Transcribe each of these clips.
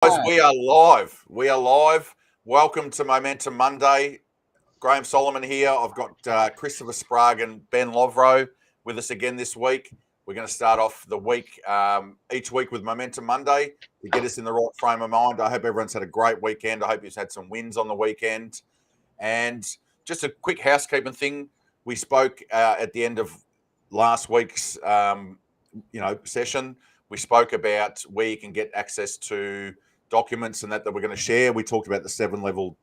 Guys, we are live. We are live. Welcome to Momentum Monday. Graham Solomon here. I've got Christopher Sprague and Ben Lovro with us again this week. We're going to start off the week each week with Momentum Monday to get us in the right frame of mind. I hope everyone's had a great weekend. I hope you've had some wins on the weekend. And just a quick housekeeping thing. We spoke at the end of last week's session. We spoke about where you can get access to documents and that we're going to share. We talked about the 7-level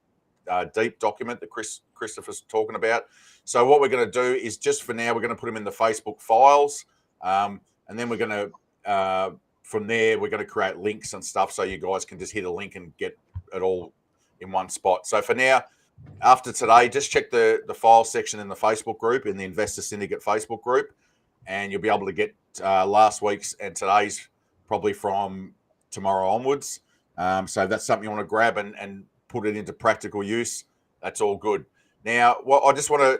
deep document that Christopher's talking about. So what we're going to do is just for now, we're going to put them in the Facebook files. And then we're going to, from there, we're going to create links and stuff so you guys can just hit a link and get it all in one spot. So for now, after today, just check the file section in the Facebook group, in the Investor Syndicate Facebook group, and you'll be able to get last week's and today's probably from tomorrow onwards. So if that's something you want to grab and put it into practical use, that's all good. Now, I just want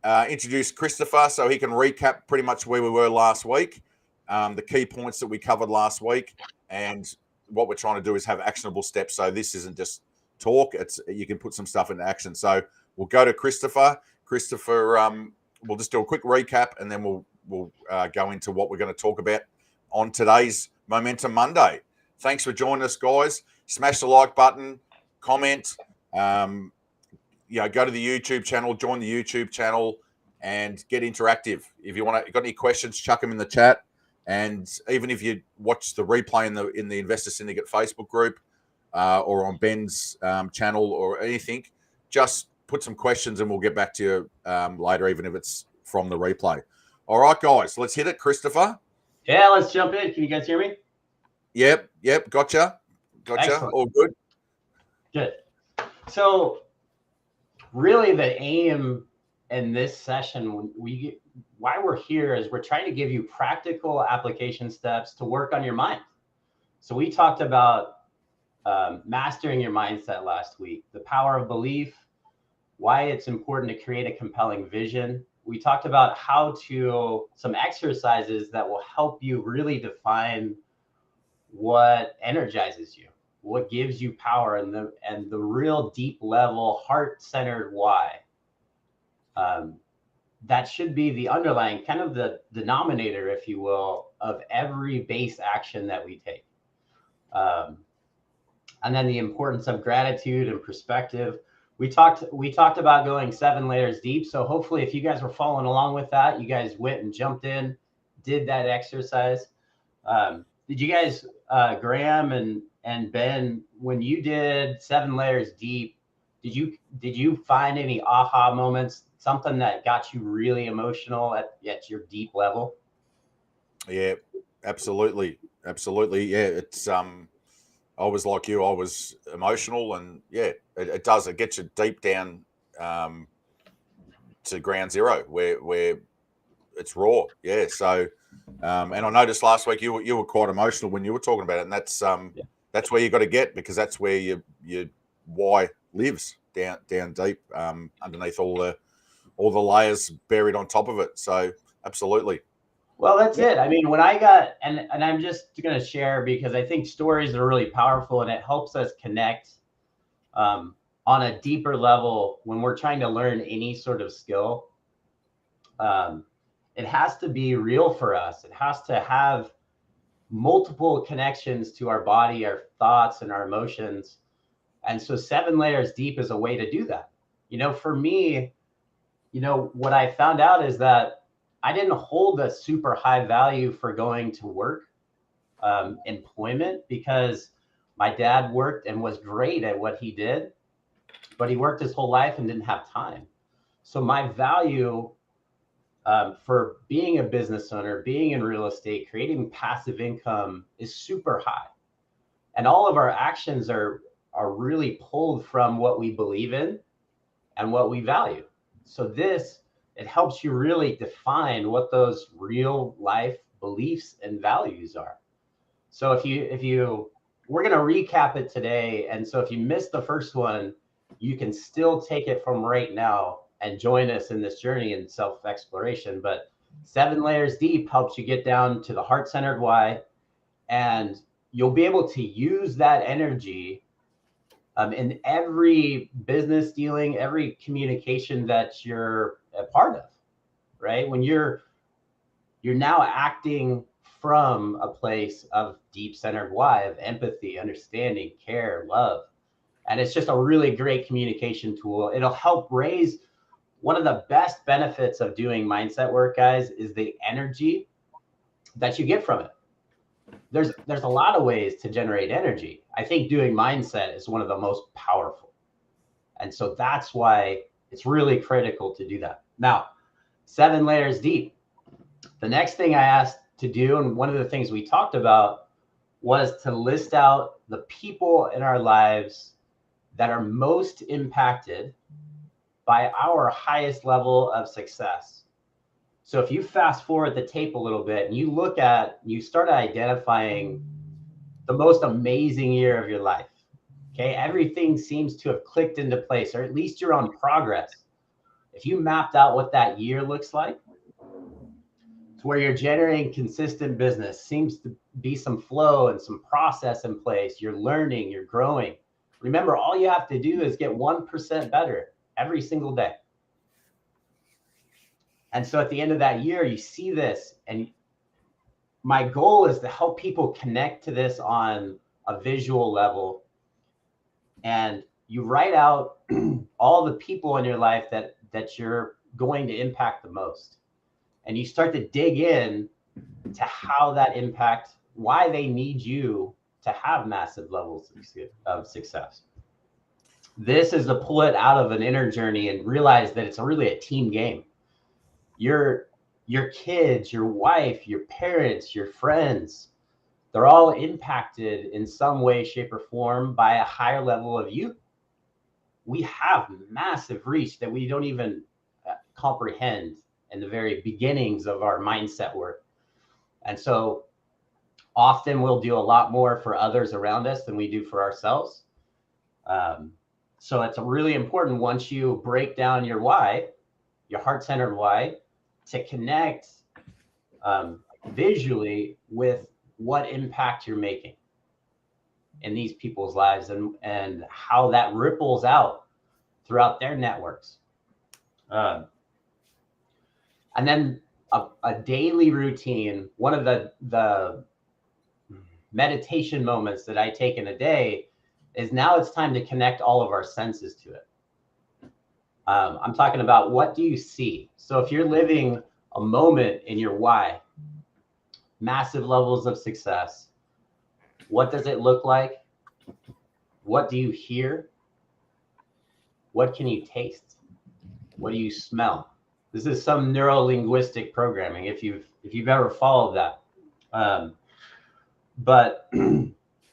to introduce Christopher so he can recap pretty much where we were last week, the key points that we covered last week, and what we're trying to do is have actionable steps. So this isn't just talk; you can put some stuff into action. So we'll go to Christopher. Christopher, we'll just do a quick recap, and then we'll go into what we're going to talk about on today's Momentum Monday. Thanks for joining us, guys. Smash the like button, comment, go to the YouTube channel, join the YouTube channel, and get interactive. If you got any questions, chuck them in the chat. And even if you watch the replay in the Investor Syndicate Facebook group or on Ben's channel or anything, just put some questions and we'll get back to you later, even if it's from the replay. All right, guys, let's hit it. Christopher? Yeah, let's jump in. Can you guys hear me? Yep. Gotcha. Excellent. All good. Good. So really the aim in this session, why we're here is we're trying to give you practical application steps to work on your mind. So we talked about mastering your mindset last week, the power of belief, why it's important to create a compelling vision. We talked about some exercises that will help you really define what energizes you, what gives you power, and the real deep level heart-centered why. That should be the underlying, kind of the denominator, if you will, of every base action that we take. And then the importance of gratitude and perspective. We talked about going 7 layers deep. So hopefully if you guys were following along with that, you guys went and jumped in, did that exercise. Did you guys, Graham and Ben, when you did 7 layers deep, did you find any aha moments, something that got you really emotional at your deep level? Yeah, absolutely. Yeah, it's I was like you. I was emotional, and yeah, it does. It gets you deep down to ground zero, where it's raw. Yeah. So, and I noticed last week you were quite emotional when you were talking about it, and that's where you got to get, because that's where your why lives, down deep, underneath all the layers buried on top of it. So, absolutely. Well, that's it. I mean, when I got, and I'm just going to share because I think stories are really powerful and it helps us connect on a deeper level when we're trying to learn any sort of skill. It has to be real for us. It has to have multiple connections to our body, our thoughts, and our emotions. And so 7 layers deep is a way to do that. For me, what I found out is that I didn't hold a super high value for going to work, employment, because my dad worked and was great at what he did, but he worked his whole life and didn't have time. So my value for being a business owner, being in real estate, creating passive income is super high. And all of our actions are really pulled from what we believe in and what we value. So it helps you really define what those real life beliefs and values are. So we're going to recap it today. And so if you missed the first one, you can still take it from right now and join us in this journey in self-exploration. But 7 layers deep helps you get down to the heart-centered why. And you'll be able to use that energy in every business dealing, every communication that you're a part of, right? When you're now acting from a place of deep centered why, of empathy, understanding, care, love. And it's just a really great communication tool. It'll help raise. One of the best benefits of doing mindset work, guys, is the energy that you get from it. There's a lot of ways to generate energy. I think doing mindset is one of the most powerful. And so that's why it's really critical to do that. Now, 7 layers deep. The next thing I asked to do, and one of the things we talked about, was to list out the people in our lives that are most impacted by our highest level of success. So if you fast forward the tape a little bit and you start identifying the most amazing year of your life, okay, everything seems to have clicked into place, or at least you're on progress. If you mapped out what that year looks like, where you're generating consistent business, seems to be some flow and some process in place. You're learning, you're growing. Remember, all you have to do is get 1% better every single day. And so at the end of that year, you see this, and my goal is to help people connect to this on a visual level. And you write out all the people in your life that you're going to impact the most. And you start to dig in to how that impact, why they need you to have massive levels of success. This is to pull it out of an inner journey and realize that it's really a team game. Your kids, your wife, your parents, your friends, they're all impacted in some way, shape, or form by a higher level of you. We have massive reach that we don't even comprehend in the very beginnings of our mindset work. And so often we'll do a lot more for others around us than we do for ourselves. So it's really important, once you break down your why, your heart-centered why, to connect visually with what impact you're making in these people's lives, and how that ripples out throughout their networks. And then a daily routine. One of the meditation moments that I take in a day is, now it's time to connect all of our senses to it. I'm talking about, what do you see? So if you're living a moment in your why, massive levels of success, what does it look like? What do you hear? What can you taste? What do you smell? This is some neuro-linguistic programming, if you've ever followed that. But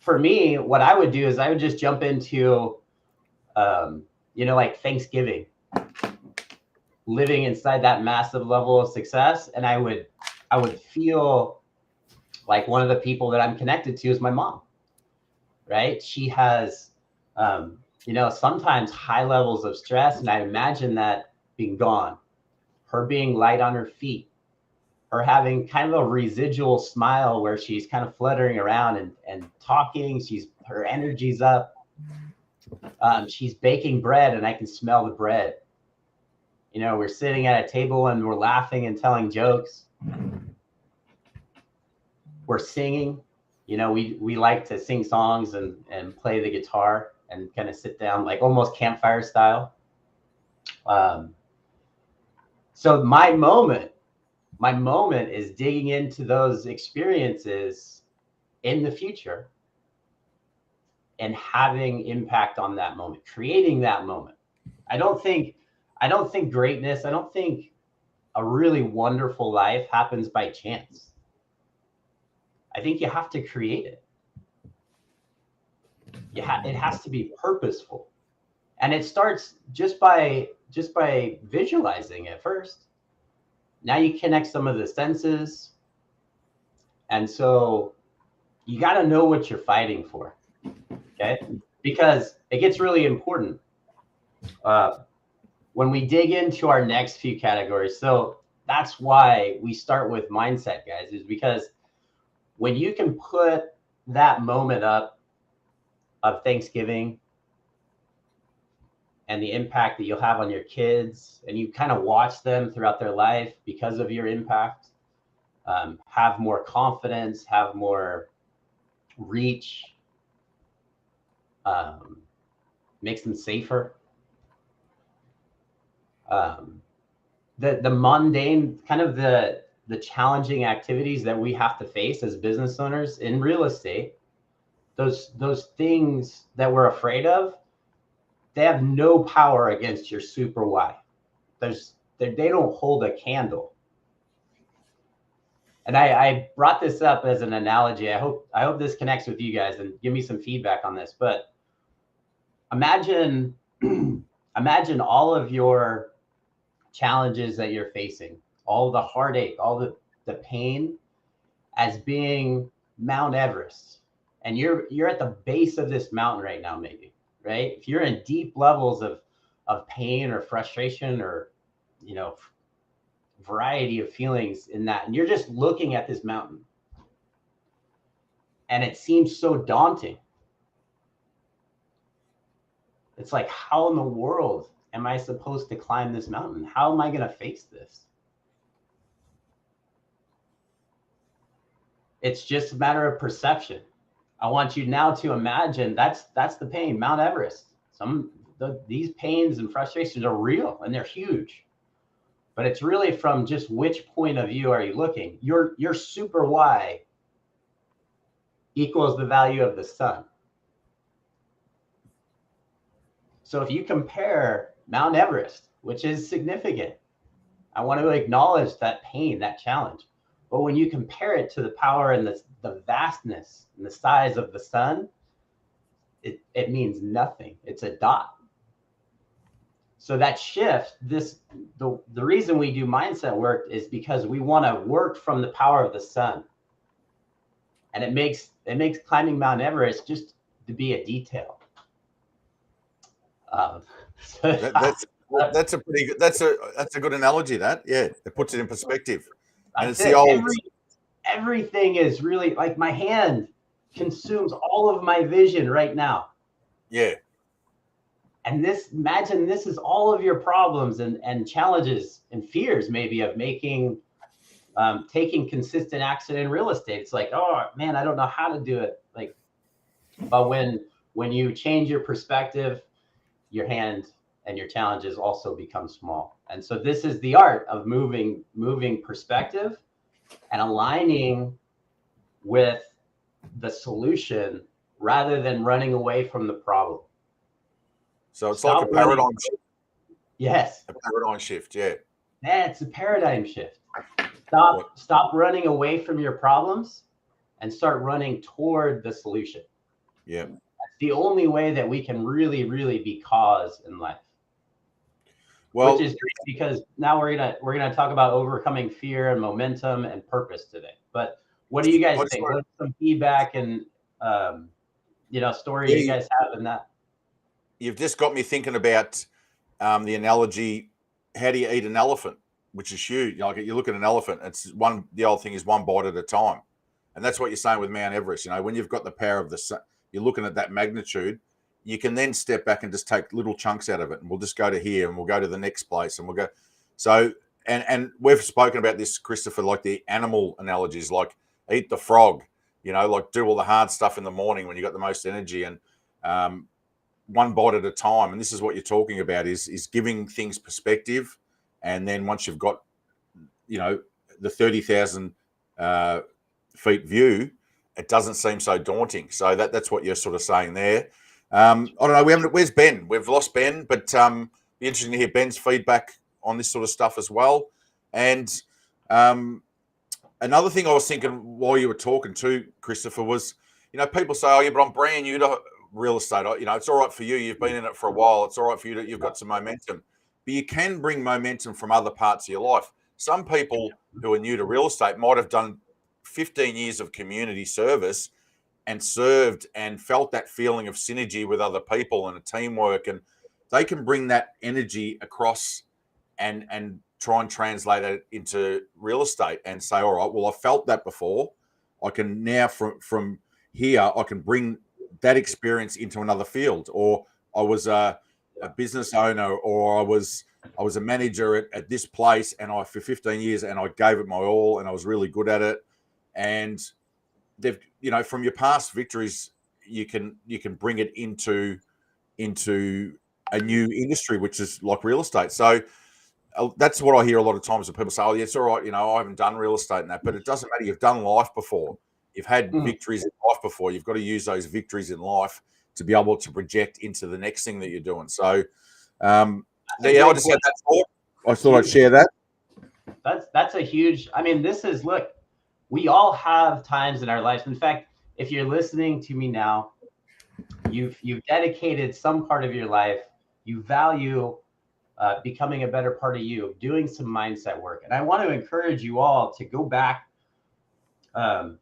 for me, what I would do is I would just jump into, like Thanksgiving, living inside that massive level of success. And I would feel like one of the people that I'm connected to is my mom, right? She has, sometimes high levels of stress. And I imagine that being gone, her being light on her feet, her having kind of a residual smile where she's kind of fluttering around and talking. Her energy's up. She's baking bread, and I can smell the bread. We're sitting at a table and we're laughing and telling jokes. We're singing. We like to sing songs and play the guitar and kind of sit down, like almost campfire style. So my moment is digging into those experiences in the future and having impact on that moment, creating that moment. I don't think greatness, I don't think a really wonderful life happens by chance. I think you have to create it. It has to be purposeful. And it starts just by visualizing it first. Now you connect some of the senses. And so you got to know what you're fighting for. Okay? Because it gets really important when we dig into our next few categories. So that's why we start with mindset, guys, is because when you can put that moment up of Thanksgiving and the impact that you'll have on your kids, and you kind of watch them throughout their life because of your impact, have more confidence, have more reach, makes them safer. The mundane, kind of the challenging activities that we have to face as business owners in real estate, those things that we're afraid of, they have no power against your super why. They don't hold a candle. And I brought this up as an analogy. I hope this connects with you guys, and give me some feedback on this. But imagine all of your challenges that you're facing, all the heartache, all the pain, as being Mount Everest. And you're at the base of this mountain right now, maybe, right? If you're in deep levels of pain or frustration, or, you know, variety of feelings in that, and you're just looking at this mountain and it seems so daunting. It's like, how in the world am I supposed to climb this mountain? How am I going to face this? It's just a matter of perception. I want you now to imagine that's the pain, Mount Everest. These pains and frustrations are real and they're huge. But it's really from just which point of view are you looking? Your super why equals the value of the sun. So if you compare Mount Everest, which is significant, I want to acknowledge that pain, that challenge. But when you compare it to the power and the vastness and the size of the sun, it means nothing. It's a dot. So that shift, the reason we do mindset work is because we want to work from the power of the sun. And it makes climbing Mount Everest just to be a detail. That's a pretty good, that's a good analogy. That, yeah, it puts it in perspective. And it's the old everything is really like my hand consumes all of my vision right now. Yeah. And imagine this is all of your problems and challenges and fears, maybe, of taking consistent action in real estate. It's like, oh man, I don't know how to do it. Like, but when you change your perspective, your hand and your challenges also become small. And so this is the art of moving perspective and aligning with the solution rather than running away from the problem. So it's like a paradigm shift. Yes. A paradigm shift, yeah. That's a paradigm shift. Stop running away from your problems and start running toward the solution. Yeah. That's the only way that we can really, really be cause in life. Well, which is great, because now we're gonna talk about overcoming fear and momentum and purpose today. But what do you guys think? What's some feedback and story you guys have in that? You've just got me thinking about the analogy, how do you eat an elephant, which is huge. Like, you look at an elephant, the old thing is one bite at a time. And that's what you're saying with Mount Everest. When you've got the power of the sun, you're looking at that magnitude, you can then step back and just take little chunks out of it. And we'll just go to here and we'll go to the next place and we'll go. So, and we've spoken about this, Christopher, like the animal analogies, like eat the frog, like do all the hard stuff in the morning when you got the most energy, and one bite at a time. And this is what you're talking about, is giving things perspective. And then once you've got, the 30,000 feet view, it doesn't seem so daunting. So that's what you're sort of saying there. I don't know. Where's Ben? We've lost Ben, but be interesting to hear Ben's feedback on this sort of stuff as well. And another thing I was thinking while you were talking too, Christopher, was, people say, oh yeah, but I'm brand new to real estate. It's all right for you. You've been in it for a while. It's all right for you. You've got some momentum. But you can bring momentum from other parts of your life. Some people who are new to real estate might have done 15 years of community service and served and felt that feeling of synergy with other people and a teamwork, and they can bring that energy across and try and translate it into real estate and say, all right, well, I felt that before. I can now, from here I can bring that experience into another field. Or I was a business owner, or I was a manager at this place, and for 15 years, and I gave it my all, and I was really good at it. And they've, from your past victories, you can bring it into a new industry, which is like real estate. So that's what I hear a lot of times when people say, "Oh, yeah, it's all right. I haven't done real estate and that," but it doesn't matter. You've done life before. You've had victories in life before. You've got to use those victories in life to be able to project into the next thing that you're doing. So, I just had that thought. I thought I'd share that. That's a huge. I mean, look. We all have times in our lives. In fact, if you're listening to me now, you've dedicated some part of your life. You value becoming a better part of you, doing some mindset work. And I want to encourage you all to go back and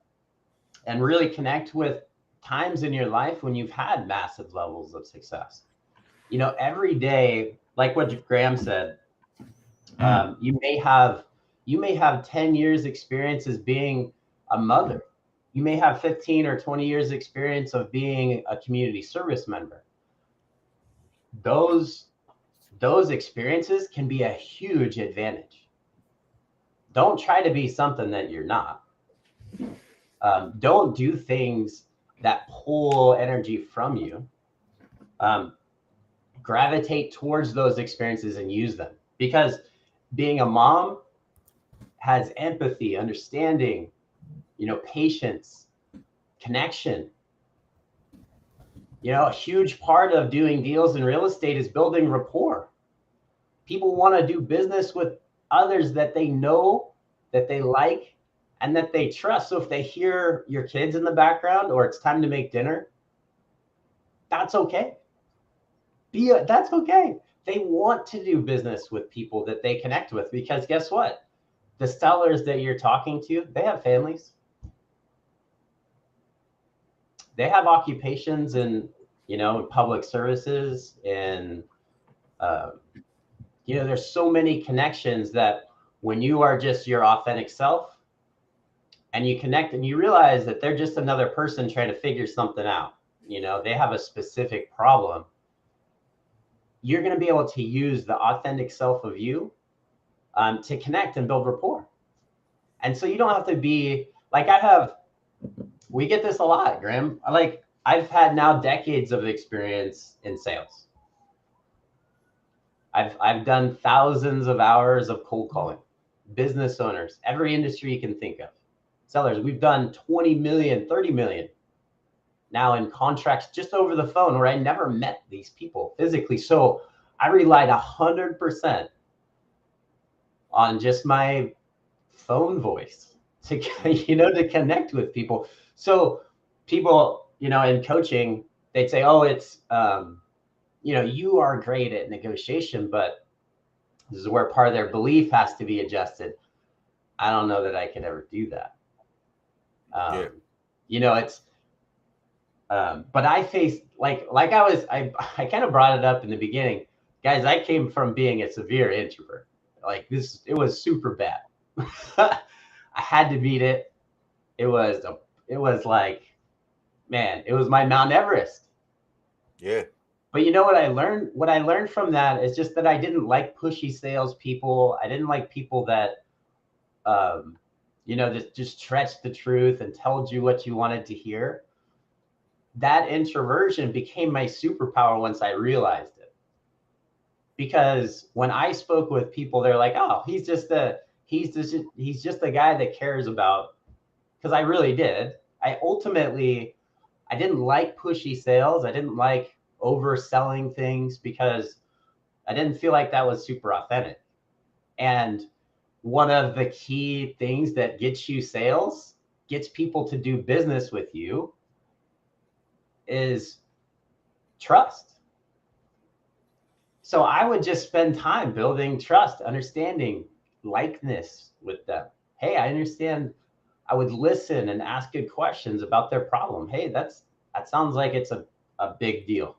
really connect with times in your life when you've had massive levels of success. Every day, like what Graham said, you may have 10 years experience as being a mother. You may have 15 or 20 years experience of being a community service member. Those experiences can be a huge advantage. Don't try to be something that you're not. Don't do things that pull energy from you. Gravitate towards those experiences and use them, because being a mom has empathy, understanding, patience, connection. A huge part of doing deals in real estate is building rapport. People want to do business with others that they know, that they like, and that they trust. So if they hear your kids in the background, or it's time to make dinner, that's okay. That's okay. They want to do business with people that they connect with, because guess what? The sellers that you're talking to, they have families. They have occupations in public services, and there's so many connections that when you are just your authentic self and you connect and you realize that they're just another person trying to figure something out, they have a specific problem, you're going to be able to use the authentic self of you to connect and build rapport. And so you don't have to be like, we get this a lot, Graham. I've had now decades of experience in sales. I've done thousands of hours of cold calling, business owners, every industry you can think of, sellers. We've done 20 million, 30 million now in contracts just over the phone, where I never met these people physically. So I relied 100% on just my phone voice to, to connect with people. So people, in coaching, they'd say, "Oh, it's, you are great at negotiation," but this is where part of their belief has to be adjusted. I don't know that I could ever do that. It's, but I faced, I kind of brought it up in the beginning, guys. I came from being a severe introvert. It was super bad. I had to beat it. It was like, man, it was my Mount Everest. Yeah. But what I learned? What I learned from that is just that I didn't like pushy salespeople. I didn't like people that, just stretched the truth and told you what you wanted to hear. That introversion became my superpower once I realized it. Because when I spoke with people, they're like, "Oh, he's just a guy that cares about," because I really did. I didn't like pushy sales. I didn't like overselling things, because I didn't feel like that was super authentic. And one of the key things that gets you sales, gets people to do business with you, is trust. So I would just spend time building trust, understanding, likeness with them. Hey, I understand. I would listen and ask good questions about their problem. Hey, that sounds like it's a big deal.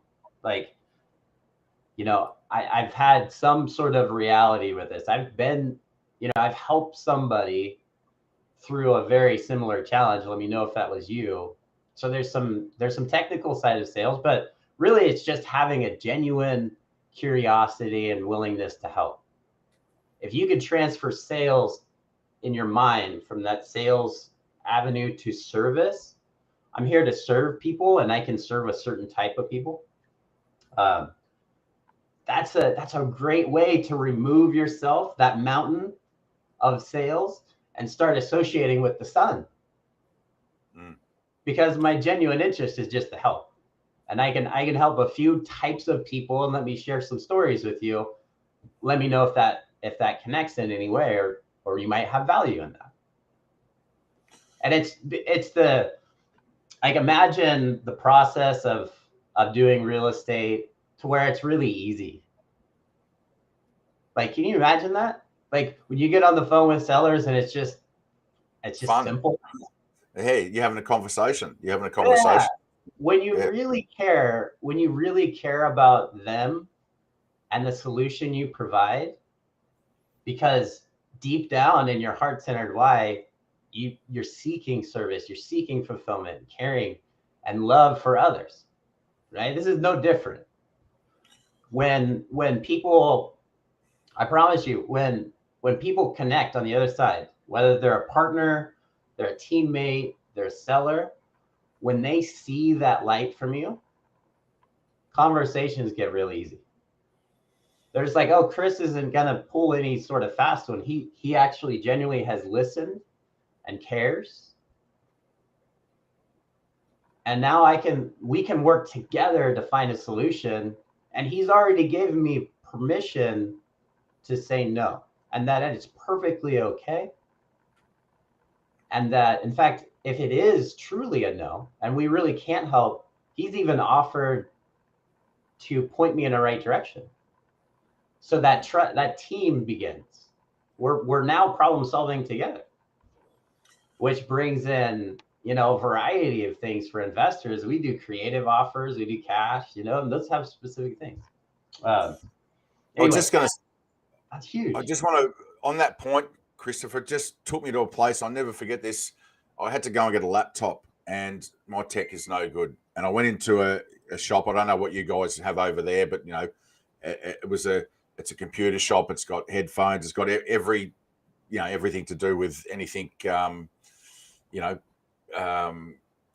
I've had some sort of reality with this. I've helped somebody through a very similar challenge. Let me know if that was you. So there's some technical side of sales, but really it's just having a genuine curiosity and willingness to help. If you could transfer sales in your mind from that sales avenue to service, I'm here to serve people and I can serve a certain type of people. That's a great way to remove yourself, that mountain of sales, and start associating with the sun. Because my genuine interest is just to help. And I can help a few types of people, and let me share some stories with you. Let me know if that connects in any way, or you might have value in that. And it's the, like, imagine the process of doing real estate to where it's really easy. Like, can you imagine that? Like when you get on the phone with sellers and it's just Fun. simple. Hey, you're having a conversation. Yeah. When you really care about them and the solution you provide, because deep down in your heart-centered why, you're seeking service, you're seeking fulfillment, caring, and love for others, right? This is no different. When people, I promise you, when people connect on the other side, whether they're a partner, they're a teammate, they're a seller, when they see that light from you, conversations get really easy. There's like, oh, Chris isn't gonna pull any sort of fast one. He actually genuinely has listened and cares. And now we can work together to find a solution. And he's already given me permission to say no, and that it's perfectly okay. And that, in fact, if it is truly a no, and we really can't help, he's even offered to point me in the right direction. So that team begins. We're now problem solving together, which brings in, a variety of things for investors. We do creative offers, we do cash, and those have specific things. Anyway, that's huge. I just want to, on that point, Christopher, it just took me to a place. I'll never forget this. I had to go and get a laptop, and my tech is no good. And I went into a shop. I don't know what you guys have over there, but it's a computer shop. It's got headphones. It's got everything to do with anything,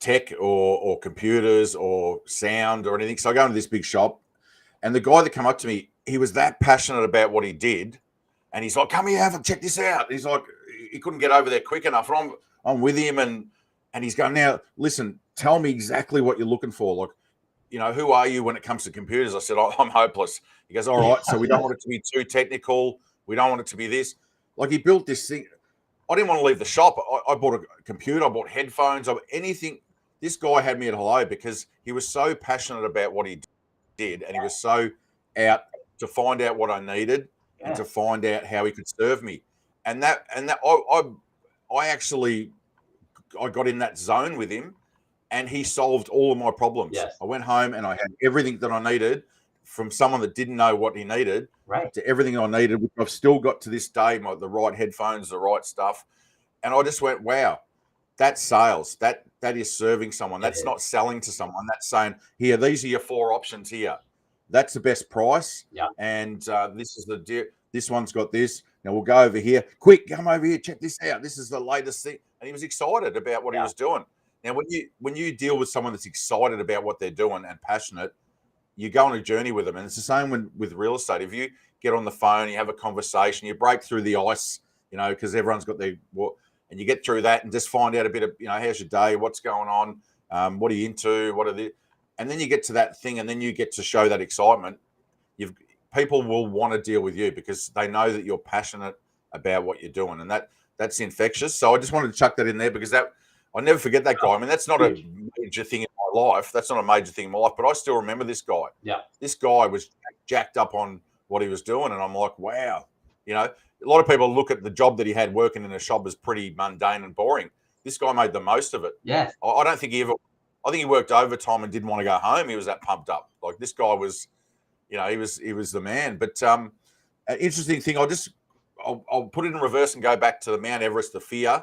tech or computers or sound or anything. So I go into this big shop, and the guy that came up to me, he was that passionate about what he did. And he's like, come here, check this out. He's like, he couldn't get over there quick enough. And I'm with him, and he's going, now, listen, tell me exactly what you're looking for. Like, who are you when it comes to computers? I said, I'm hopeless. He goes, all right, so we don't want it to be too technical. We don't want it to be this. Like, he built this thing. I didn't want to leave the shop. I bought a computer. I bought headphones. Anything. This guy had me at hello because he was so passionate about what he did, and he was so out to find out what I needed. And to find out how he could serve me. And I got in that zone with him, and he solved all of my problems. Yes. I went home and I had everything that I needed from someone that didn't know what he needed, right, to everything I needed, which I've still got to this day, the right headphones, the right stuff. And I just went, wow, that's sales. That is serving someone. That's not selling to someone. That's saying, here, these are your 4 options here. That's the best price. Yeah. And this is the deal. This one's got this. Now we'll go over here. Quick, come over here. Check this out. This is the latest thing. And he was excited about what he was doing. Now, when you deal with someone that's excited about what they're doing and passionate, you go on a journey with them. And it's the same with real estate. If you get on the phone, you have a conversation, you break through the ice, because everyone's got and you get through that and just find out a bit of, how's your day? What's going on? What are you into? And then you get to that thing, and then you get to show that excitement. People will want to deal with you because they know that you're passionate about what you're doing, and that's infectious. So I just wanted to chuck that in there because I'll never forget that guy. I mean, that's not a major thing in my life. That's not a major thing in my life, but I still remember this guy. Yeah. This guy was jacked up on what he was doing, and I'm like, wow. A lot of people look at the job that he had working in a shop as pretty mundane and boring. This guy made the most of it. Yes. I don't think I think he worked overtime and didn't want to go home. He was that pumped up. Like, this guy was, he was the man. But an interesting thing, I'll put it in reverse and go back to the Mount Everest, the fear.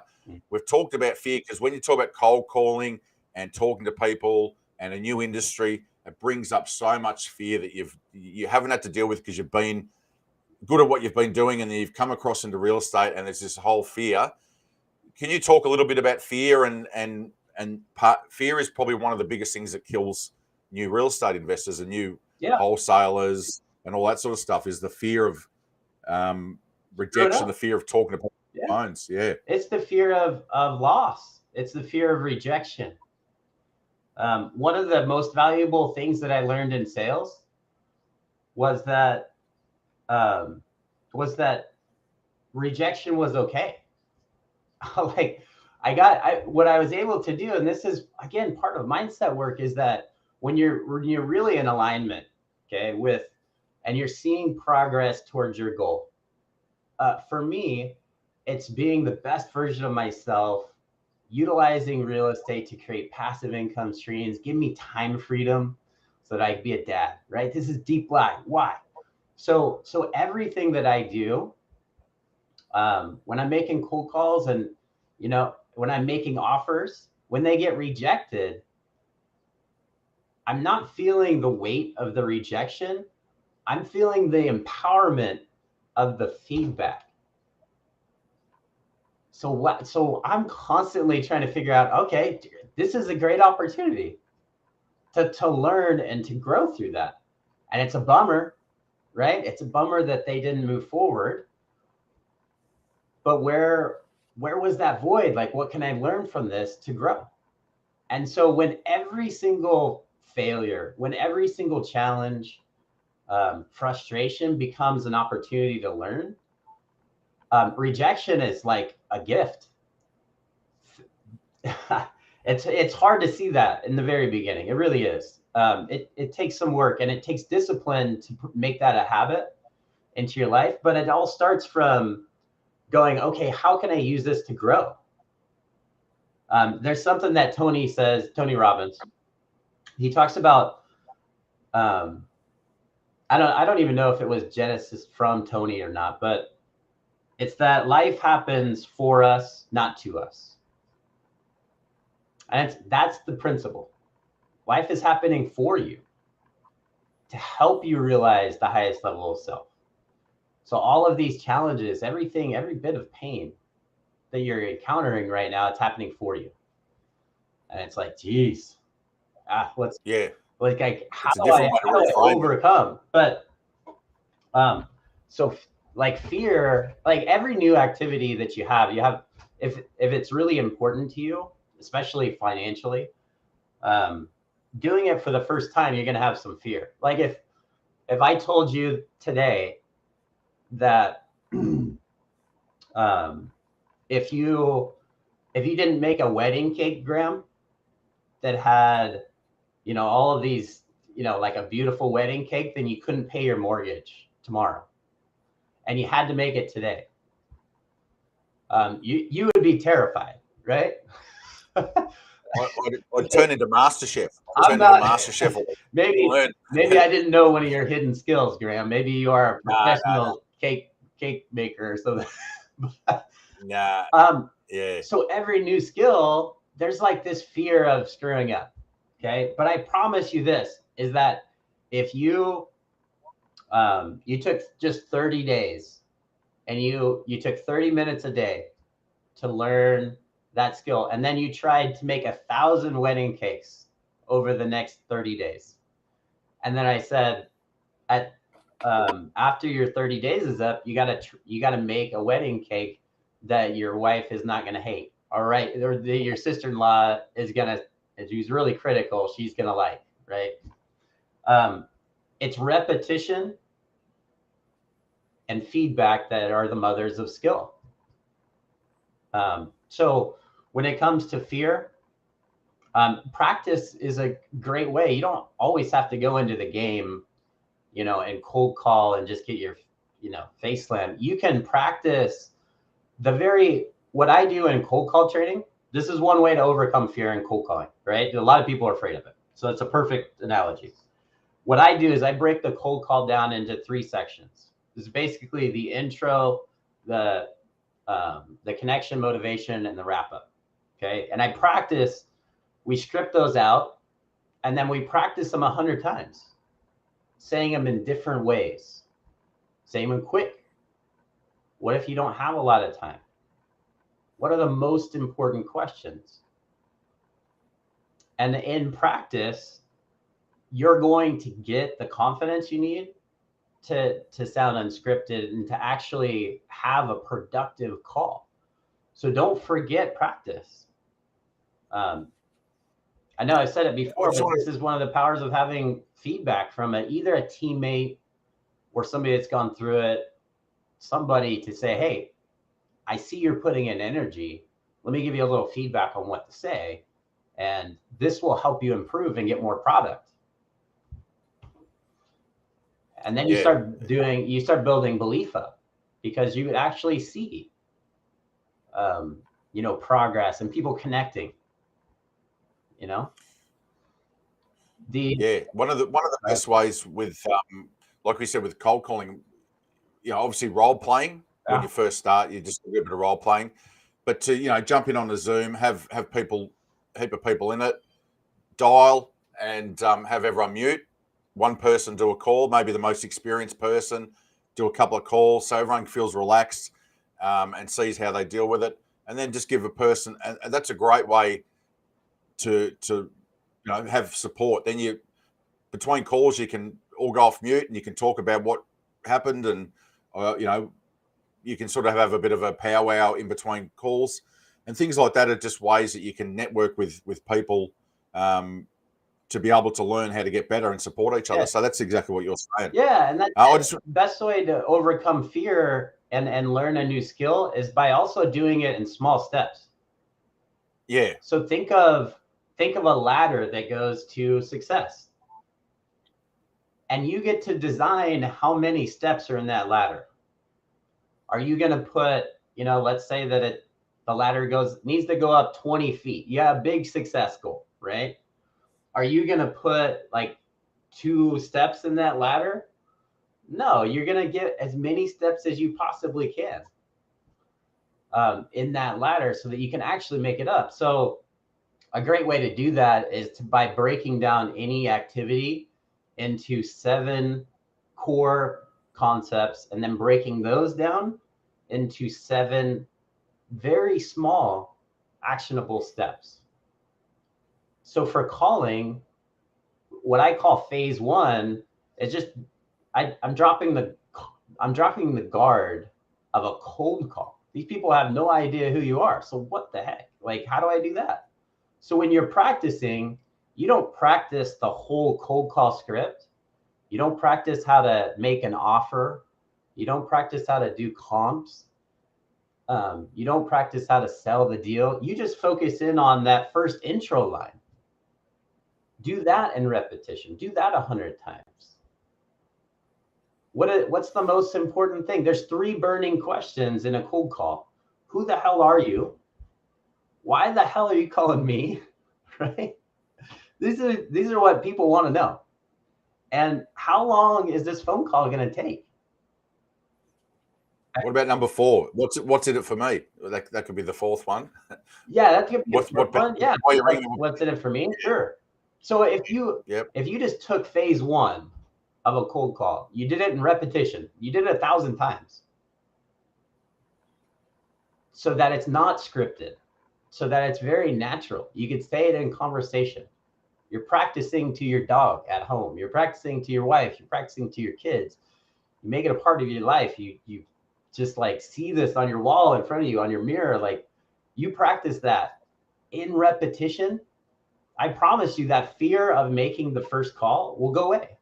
We've talked about fear because when you talk about cold calling, and talking to people and a new industry, it brings up so much fear that you haven't had to deal with because you've been good at what you've been doing, and then you've come across into real estate and there's this whole fear. Can you talk a little bit about fear fear is probably one of the biggest things that kills new real estate investors and new wholesalers and all that sort of stuff, is the fear of rejection, the fear of talking to people on phones. Yeah. It's the fear of loss. It's the fear of rejection. One of the most valuable things that I learned in sales was that rejection was okay. Like what I was able to do, and this is again part of mindset work, is that when you're really in alignment, okay, and you're seeing progress towards your goal. For me, it's being the best version of myself, utilizing real estate to create passive income streams, give me time freedom so that I can be a dad, right? This is deep lie. Why? So everything that I do, when I'm making cold calls and, when I'm making offers, when they get rejected, I'm not feeling the weight of the rejection. I'm feeling the empowerment of the feedback. So I'm constantly trying to figure out, okay, this is a great opportunity to learn and to grow through that. And it's a bummer, right? It's a bummer that they didn't move forward. But where was that void? Like, what can I learn from this to grow? And so when every single failure, when every single challenge, frustration becomes an opportunity to learn, rejection is like a gift. It's hard to see that in the very beginning. It really is. It takes some work, and it takes discipline to make that a habit into your life. But it all starts from going, okay, how can I use this to grow? There's something that Tony Robbins, he talks about, I don't even know if it was Genesis from Tony or not, but it's that life happens for us, not to us. And that's the principle. Life is happening for you to help you realize the highest level of self. So all of these challenges, everything, every bit of pain that you're encountering right now, it's happening for you. And it's like, geez, how do I overcome? But so like fear, like every new activity that you have, if it's really important to you, especially financially, doing it for the first time, you're going to have some fear. Like if I told you today that if you didn't make a wedding cake, Graham, that had, all of these, like a beautiful wedding cake, then you couldn't pay your mortgage tomorrow. And you had to make it today. You would be terrified, right? I'd turn into MasterChef. Maybe I didn't know one of your hidden skills, Graham. Maybe you are a professional cake maker or something. Yeah. So every new skill, there's like this fear of screwing up. Okay. But I promise you this, is that if you took just 30 days and you took 30 minutes a day to learn that skill, and then you tried to make 1,000 wedding cakes over the next 30 days. And then I said, after your 30 days is up, you gotta make a wedding cake that your wife is not gonna hate. All right, or your sister-in-law who's really critical, she's gonna like, right? It's repetition and feedback that are the mothers of skill. So when it comes to fear, practice is a great way. You don't always have to go into the game, and cold call and just get your, face slammed. You can practice what I do in cold call training. This is one way to overcome fear in cold calling, right? A lot of people are afraid of it. So it's a perfect analogy. What I do is I break the cold call down into 3 sections. This is basically the intro, the connection, motivation, and the wrap up. Okay. And I practice We strip those out, and then we practice them 100 times, saying them in different ways, saying them quick. What if you don't have a lot of time? What are the most important questions? And in practice, you're going to get the confidence you need to sound unscripted and to actually have a productive call. So don't forget practice. I know I've said it before, but this is one of the powers of having feedback from either a teammate or somebody that's gone through it, somebody to say, hey, I see you're putting in energy. Let me give you a little feedback on what to say. And this will help you improve and get more product. And then you start building belief up, because you would actually see, progress and people connecting, one of the best ways with, like we said, with cold calling, obviously role playing. When you first start, you just do a bit of role playing, but to, jump in on a Zoom, have heap of people in it, dial and have everyone mute. One person do a call, maybe the most experienced person do a couple of calls, so everyone feels relaxed and sees how they deal with it, and then just give a person, and that's a great way to have support. Then between calls, you can all go off mute and you can talk about what happened, and you can sort of have a bit of a powwow in between calls, and things like that are just ways that you can network with people to be able to learn how to get better and support each other. So that's exactly what you're saying. Yeah, and that's the best way to overcome fear and learn a new skill is by also doing it in small steps. Yeah. So think of a ladder that goes to success. And you get to design how many steps are in that ladder. Are you going to put, let's say that the ladder needs to go up 20 feet. You have a big success goal, right? Are you going to put like 2 steps in that ladder? No, you're going to get as many steps as you possibly can in that ladder so that you can actually make it up. So a great way to do that is by breaking down any activity into 7 core concepts and then breaking those down into 7 very small actionable steps. So for calling, what I call phase 1 is just I'm dropping the guard of a cold call. These people have no idea who you are. So what the heck? Like, how do I do that? So when you're practicing, you don't practice the whole cold call script. You don't practice how to make an offer. You don't practice how to do comps. You don't practice how to sell the deal. You just focus in on that first intro line. Do that in repetition. Do that 100 times. What's the most important thing? There's 3 burning questions in a cold call. Who the hell are you? Why the hell are you calling me? Right? These are what people want to know. And how long is this phone call going to take? What about number 4? What's in it for me? That could be the 4th one. Yeah, that could be the 4th one. Yeah. What's in it for me? Yeah. Sure. So if you just took phase 1 of a cold call, you did it in repetition, you did it 1,000 times, so that it's not scripted, so that it's very natural. You could say it in conversation. You're practicing to your dog at home. You're practicing to your wife. You're practicing to your kids. You make it a part of your life. You just like see this on your wall in front of you, on your mirror. Like, you practice that in repetition. I promise you that fear of making the first call will go away.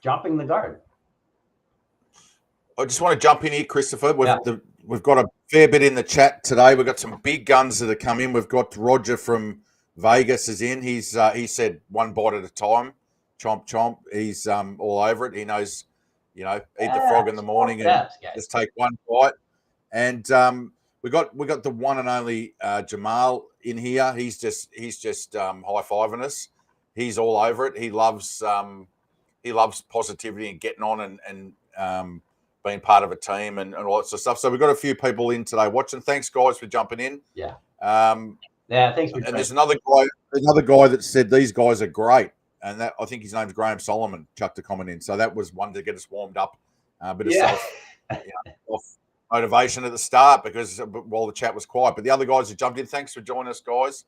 Dropping the guard. I just want to jump in here, Christopher. We've got a fair bit in the chat today. We've got some big guns that have come in. We've got Roger from Vegas is in. He said 1 bite at a time. Chomp, chomp. He's all over it. He knows, eat the frog in the morning and just take 1 bite. And we got the one and only Jamal in here. He's just high-fiving us. He's all over it. He loves positivity and getting on and being part of a team and all that sort of stuff. So we've got a few people in today watching. Thanks, guys, for jumping in. Yeah. Yeah, thanks for And joining. there's another guy that said these guys are great, and that I think his name's Graham Solomon chucked a comment in. So that was one to get us warmed up, a bit of self motivation at the start because while the chat was quiet. But the other guys who jumped in, thanks for joining us, guys.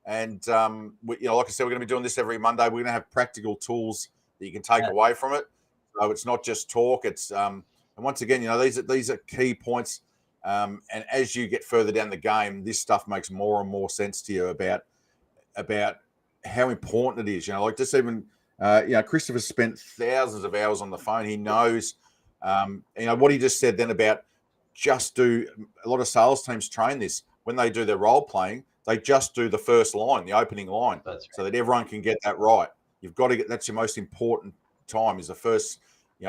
And like I said, we're going to be doing this every Monday. We're going to have practical tools that you can take away from it. So it's not just talk. It's and once again, these are key points. And as you get further down the game, this stuff makes more and more sense to you about how important it is. Like just even Christopher spent thousands of hours on the phone. He knows, what he just said then about just do. A lot of sales teams train this when they do their role playing. They just do the first line, the opening line, so that everyone can get that right. You've got to get that's your most important time is the first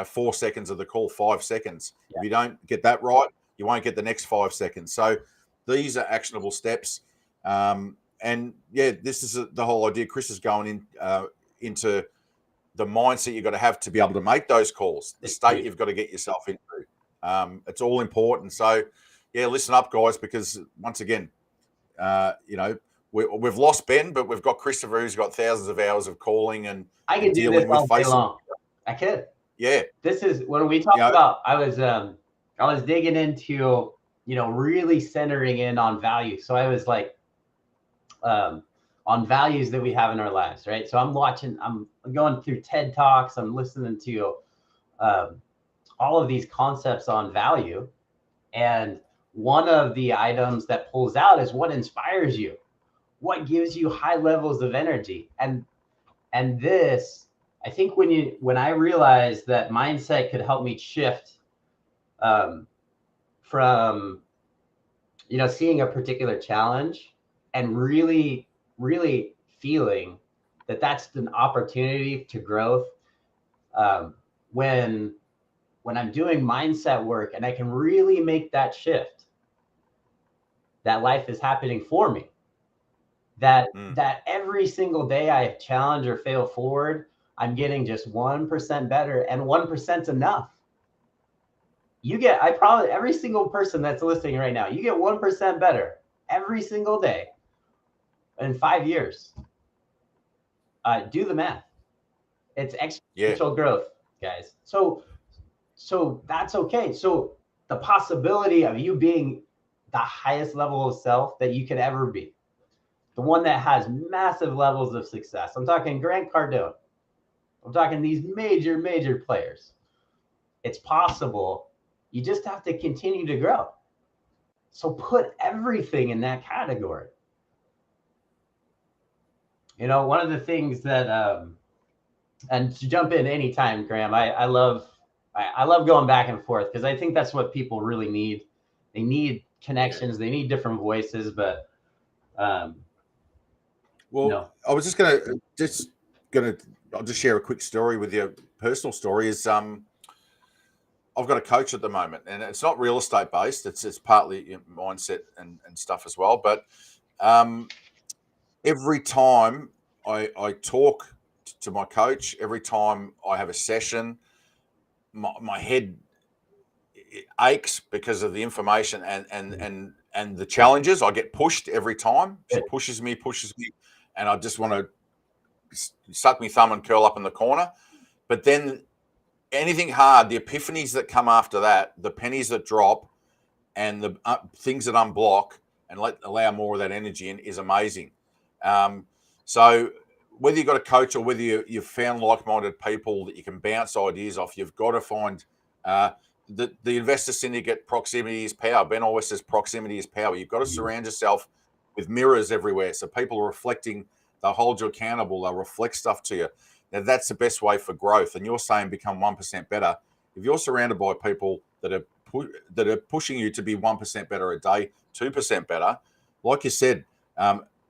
4 seconds of the call, 5 seconds. If you don't get that right, you won't get the next 5 seconds. So these are actionable steps. And this is the whole idea. Chris is going into the mindset you've got to have be able to make those calls, the state you've got to get yourself into. It's all important. So listen up, guys, because once again, we've lost Ben, but we've got Christopher, who's got thousands of hours of calling and I can do this all day long. I could. Yeah. This is when we talk about. I was digging into really centering in on value. So I was like on values that we have in our lives, right? So I'm going through TED Talks. I'm listening to all of these concepts on value, and one of the items that pulls out is what inspires you, what gives you high levels of energy. And this, I think when I realized that mindset could help me shift from seeing a particular challenge and really, really feeling that that's an opportunity to growth. When I'm doing mindset work and I can really make that shift, that life is happening for me. That every single day I challenge or fail forward, I'm getting just 1% better, and 1%'s enough. Every single person that's listening right now, you get 1% better every single day in 5 years. Do the math. It's exponential growth, guys. So that's okay. So the possibility of you being the highest level of self that you could ever be, the one that has massive levels of success. I'm talking Grant Cardone. I'm talking these major, major players. It's possible. You just have to continue to grow. So put everything in that category. One of the things that, and to jump in anytime, Graham, I love going back and forth because I think that's what people really need. They need connections. They need different voices, but I was I'll just share a quick story with you. Personal story is I've got a coach at the moment, and it's not real estate based. It's partly mindset and stuff as well. But every time I talk to my coach, every time I have a session, my head aches because of the information and the challenges. I get pushed every time. She pushes me, and I just want to suck my thumb and curl up in the corner. But then anything hard, the epiphanies that come after that, the pennies that drop, and the things that unblock and allow more of that energy in is amazing. So whether you've got a coach or whether you've found like-minded people that you can bounce ideas off, you've got to find the investor syndicate. Proximity is power. Ben always says proximity is power. You've got to surround yourself with mirrors everywhere. So people are reflecting, they'll hold you accountable, they'll reflect stuff to you. Now that's the best way for growth. And you're saying become 1% better. If you're surrounded by people that are pushing you to be 1% better a day, 2% better, like you said,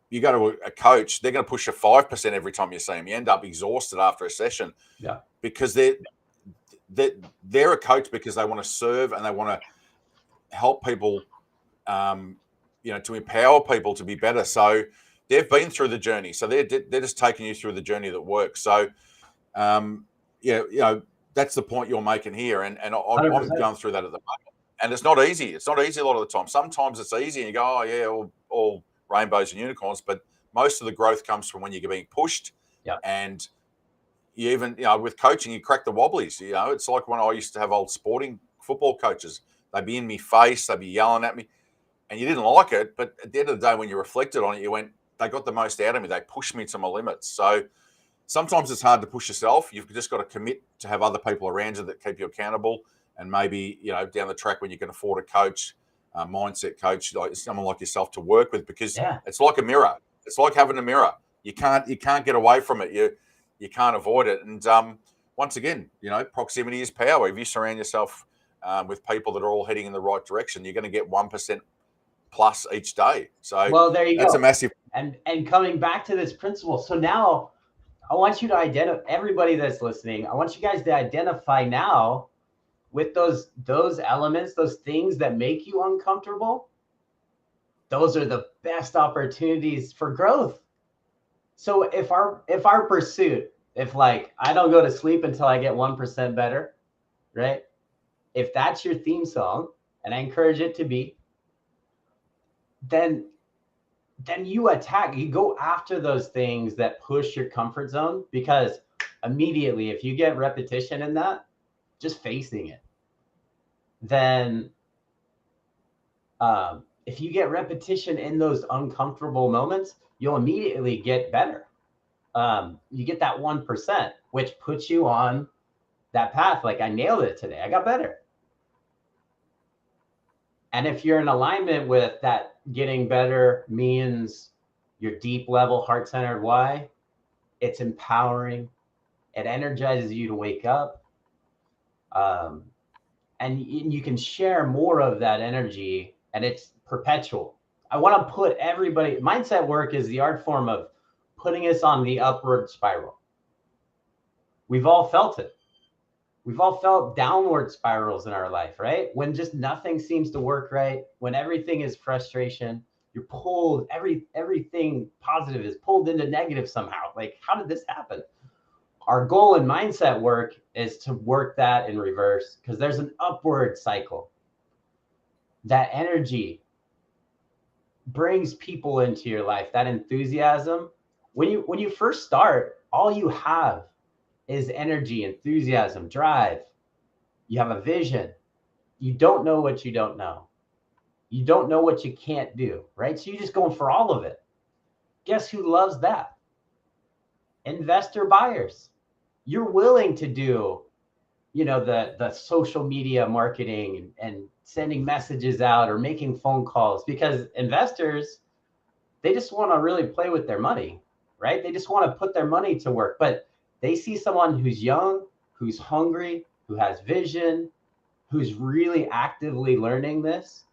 you go to a coach, they're going to push you 5% every time you see them. You end up exhausted after a session, because they're a coach because they want to serve and they want to help people, to empower people to be better. So they've been through the journey, so they're just taking you through the journey that works. So, that's the point you're making here, and I'm going through that at the moment, and it's not easy. It's not easy a lot of the time. Sometimes it's easy, and you go, oh yeah, all rainbows and unicorns, but most of the growth comes from when you're being pushed. Yeah. And you even, with coaching, you crack the wobblies. It's like when I used to have old sporting football coaches. They'd be in me face, they'd be yelling at me, and you didn't like it. But at the end of the day, when you reflected on it, you went, they got the most out of me. They pushed me to my limits. So sometimes it's hard to push yourself. You've just got to commit to have other people around you that keep you accountable. And maybe, down the track when you can afford a coach, mindset coach, like someone like yourself to work with, because it's like a mirror. It's like having a mirror. You can't get away from it. You can't avoid it. And once again, proximity is power. If you surround yourself with people that are all heading in the right direction, you're going to get 1% plus each day. So well, there you that's go. A massive. And coming back to this principle. So now I want you to identify, everybody that's listening, I want you guys to identify now with those elements, those things that make you uncomfortable. Those are the best opportunities for growth. So if our pursuit, if like I don't go to sleep until I get 1% better, right? If that's your theme song, and I encourage it to be, then you go after those things that push your comfort zone, because immediately, if you get repetition in that, just facing it, then if you get repetition in those uncomfortable moments, you'll immediately get better. You get that 1%, which puts you on that path. Like, I nailed it today. I got better. And if you're in alignment with that, getting better means your deep level heart-centered why, it's empowering. It energizes you to wake up. And you can share more of that energy, and it's perpetual. I want to put everybody, mindset work is the art form of putting us on the upward spiral. We've all felt it. We've all felt downward spirals in our life, right? When just nothing seems to work right, when everything is frustration, you're pulled, everything positive is pulled into negative somehow. Like, how did this happen? Our goal in mindset work is to work that in reverse, because there's an upward cycle. That energy brings people into your life, that enthusiasm. When you first start, all you have is energy, enthusiasm, drive. You have a vision. You don't know what you don't know. You don't know what you can't do, right? So you're just going for all of it. Guess who loves that? Investor buyers. You're willing to do, the social media marketing and sending messages out or making phone calls, because investors, they just want to really play with their money, right? They just want to put their money to work. But they see someone who's young, who's hungry, who has vision, who's really actively learning this,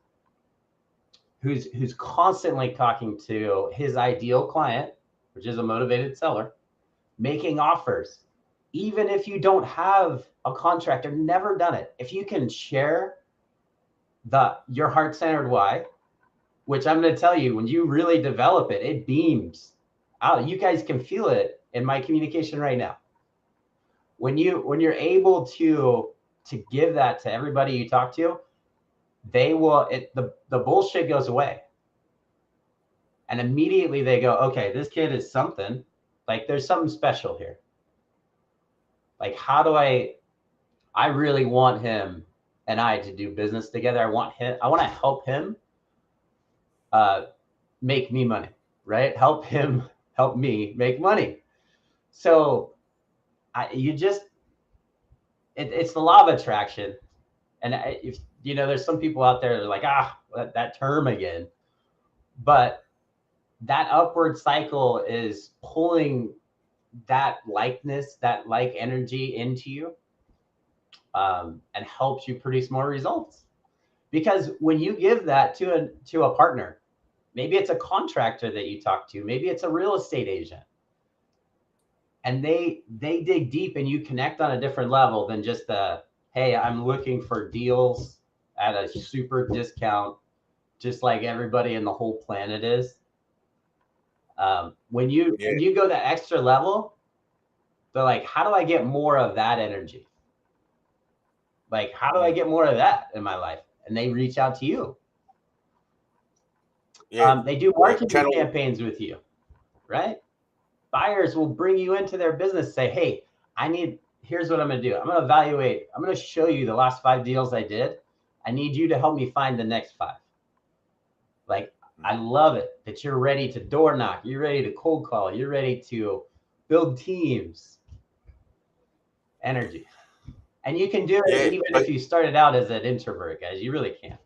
who's constantly talking to his ideal client, which is a motivated seller, making offers. Even if you don't have a contract or never done it, if you can share your heart-centered why, which I'm going to tell you, when you really develop it, it beams out. You guys can feel it in my communication right now. When you're able to give that to everybody you talk to, they will, the bullshit goes away. And immediately they go, okay, this kid is something. Like, there's something special here. Like, how do I really want him and I to do business together. I want to help him make me money, right? Help him help me make money. So it's the law of attraction. And if there's some people out there that are like, that term again, but that upward cycle is pulling that likeness, that like energy into you, and helps you produce more results. Because when you give that to a partner, maybe it's a contractor that you talk to, maybe it's a real estate agent, and they dig deep and you connect on a different level than just hey, I'm looking for deals at a super discount, just like everybody in the whole planet is. When you go that extra level, they're like, how do I get more of that energy? Like, how do I get more of that in my life? And they reach out to you. Yeah. They do Yeah. marketing campaigns with you, right? Buyers will bring you into their business, say, hey, here's what I'm going to do. I'm going to evaluate. I'm going to show you the last 5 deals I did. I need you to help me find the next 5. Like, I love it that you're ready to door knock. You're ready to cold call. You're ready to build teams. Energy. And you can do it even if you started out as an introvert, guys. You really can.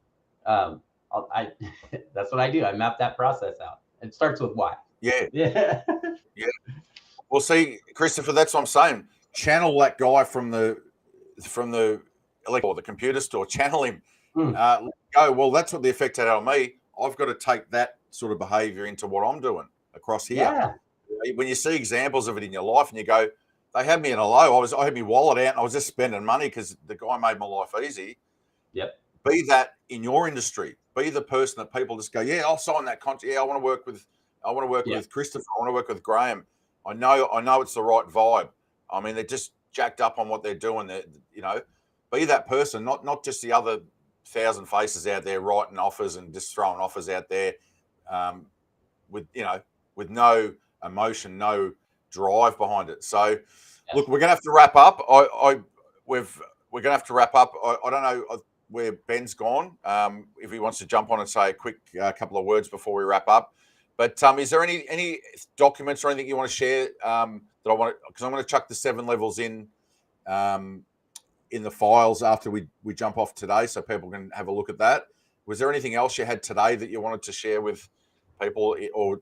That's what I do. I map that process out. It starts with why. Yeah. Yeah. Yeah. Well, see, Christopher, that's what I'm saying. Channel that guy from the computer store. Channel him. Go. Well, that's what the effect had on me. I've got to take that sort of behavior into what I'm doing across here. Yeah. When you see examples of it in your life, and you go, they had me in a low. I had my wallet out, and I was just spending money because the guy made my life easy. Yep. Be that in your industry. Be the person that people just go, yeah, I'll sign that contract. Yeah, I want to work with Christopher. I want to work with Graham. I know it's the right vibe. I mean, they're just jacked up on what they're doing. Be that person, not just the other 1,000 faces out there writing offers and just throwing offers out there, with no emotion, no drive behind it. So, look, we're gonna have to wrap up. We're gonna have to wrap up. I don't know where Ben's gone. If he wants to jump on and say a quick couple of words before we wrap up. But is there any documents or anything you want to share that I want to? Because I'm going to chuck the 7 levels in the files after we jump off today, so people can have a look at that. Was there anything else you had today that you wanted to share with people, or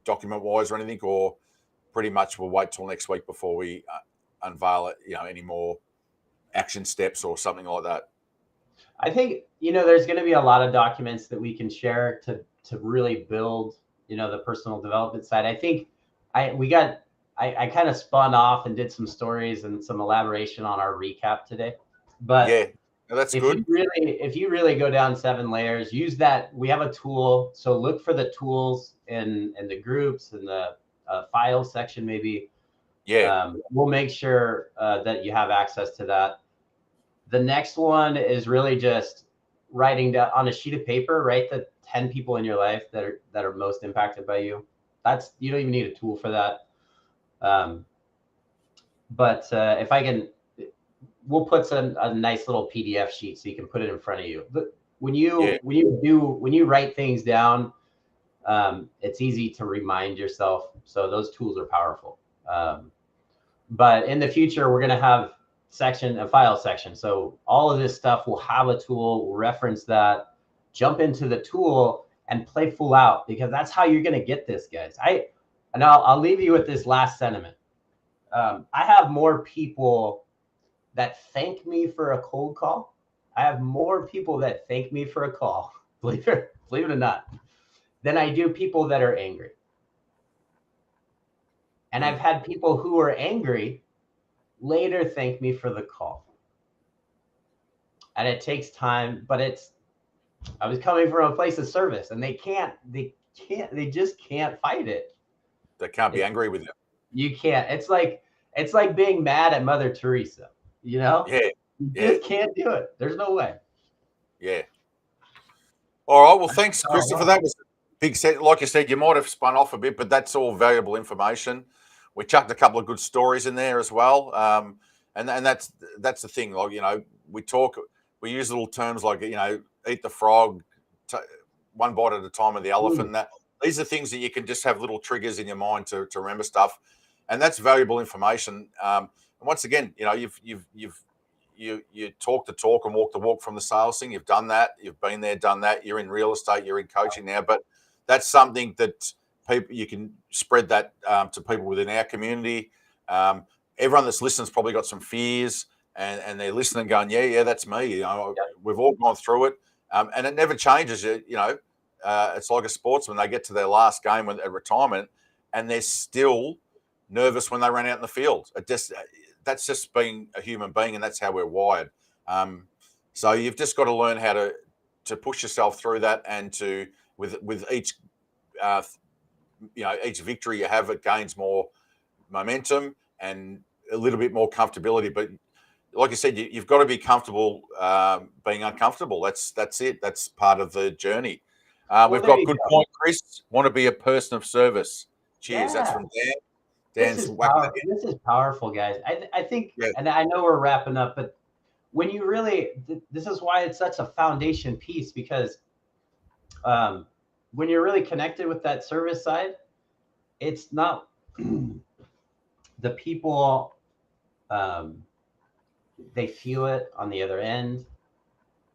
document-wise or anything, or pretty much we'll wait till next week before we unveil it? Any more action steps or something like that? I think there's going to be a lot of documents that we can share to really build the personal development side. I think I kind of spun off and did some stories and some elaboration on our recap today. But yeah, that's good. If you really go down 7 layers, use that. We have a tool, so look for the tools in the groups and the files section maybe. Yeah, we'll make sure that you have access to that. The next one is really just writing down on a sheet of paper, write the 10 people in your life that are most impacted by you. You don't even need a tool for that. But if I can, we'll put a nice little PDF sheet so you can put it in front of you. But when you write things down, it's easy to remind yourself. So those tools are powerful. But in the future, we're going to have a file section. So all of this stuff will have a tool. We'll reference that, jump into the tool and play full out, because that's how you're going to get this, guys. I'll leave you with this last sentiment. I have more people that thank me for a cold call. I have more people that thank me for a call, believe it or not, than I do people that are angry. And I've had people who are angry later thank me for the call. And it takes time, but I was coming from a place of service, and they just can't fight it. They can't be angry with you. You can't. It's like being mad at Mother Teresa, Yeah. You just can't do it. There's no way. Yeah. All right. Well, thanks, Christopher. That was a big set. Like you said, you might have spun off a bit, but that's all valuable information. We chucked a couple of good stories in there as well. And that's the thing. Like, we use little terms like, eat the frog, one bite at a time of the elephant. These are things that you can just have little triggers in your mind to remember stuff. And that's valuable information. And once again, you talk the talk and walk the walk from the sales thing. You've done that. You've been there, done that. You're in real estate. You're in coaching now. But that's something that you can spread that to people within our community. Everyone that's listening's probably got some fears, and they're listening, going, "Yeah, that's me." We've all gone through it, and it never changes. It's like a sportsman; they get to their last game at retirement, and they're still nervous when they run out in the field. That's just being a human being, and that's how we're wired. So you've just got to learn how to push yourself through that, and with each each victory you have, it gains more momentum and a little bit more comfortability. But like I said, you've got to be comfortable being uncomfortable. That's it. That's part of the journey. We've there got you good go. point, Chris. Want to be a person of service. Cheers. That's Yeah. from Dan. This Dan's is whacking it in. this is powerful, guys. I think, Yeah. and I know we're wrapping up, but when you really, this is why it's such a foundation piece, because when you're really connected with that service side, it's not the people, they feel it on the other end,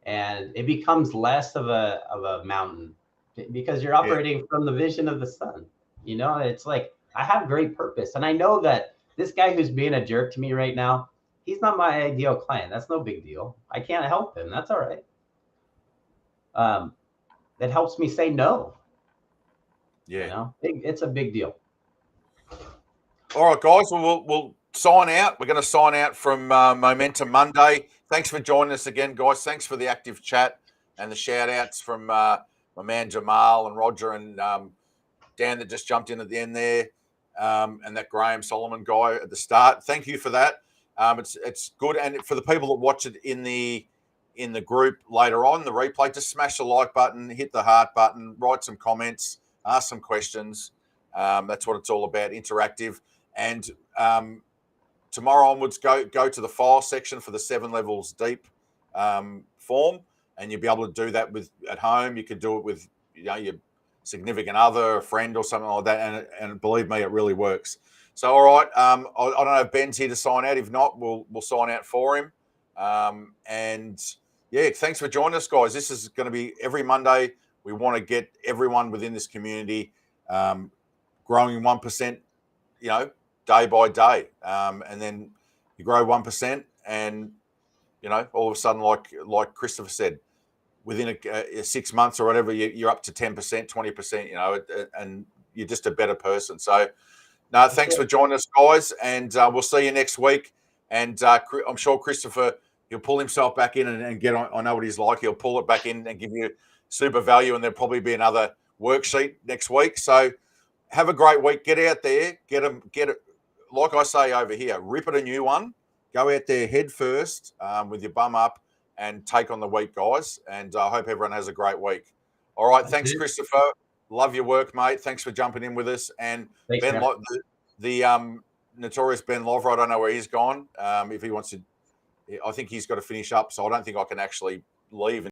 and it becomes less of a mountain because you're operating from the vision of the sun. You know, it's like, I have great purpose, and I know that this guy who's being a jerk to me right now, he's not my ideal client. That's no big deal. I can't help him. That's all right. That helps me say no. Yeah. You know, it's a big deal. All right, guys. Well, we'll sign out. We're going to sign out from Momentum Monday. Thanks for joining us again, guys. Thanks for the active chat and the shout outs from my man Jamal and Roger and Dan that just jumped in at the end there, and that Graham Solomon guy at the start. Thank you for that. It's good, and for the people that watch it in the group later on, the replay, just smash the like button, hit the heart button, write some comments, ask some questions. That's what it's all about, interactive. And tomorrow onwards, go to the file section for the 7 levels deep form, and you'll be able to do that with at home. You could do it with your significant other, a friend, or something like that, and believe me, it really works. So, all right, I don't know if Ben's here to sign out. If not, we'll sign out for him. And yeah, thanks for joining us, guys. This is going to be every Monday. We want to get everyone within this community growing 1%, day by day, and then you grow 1%, and all of a sudden, like Christopher said, within 6 months or whatever, you're up to 10%, 20%, and you're just a better person. So, no, thanks for joining us, guys, and we'll see you next week. And I'm sure Christopher, he'll pull himself back in and get on. I know what he's like. He'll pull it back in and give you super value, and there'll probably be another worksheet next week. So have a great week. Get out there, get it. Like I say over here, rip it a new one. Go out there head first with your bum up and take on the week, guys. And I hope everyone has a great week. All right. Thanks, Christopher. Love your work, mate. Thanks for jumping in with us. And Thanks, Ben, the notorious Ben Lovro, I don't know where he's gone. If he wants to, I think he's got to finish up. So I don't think I can actually leave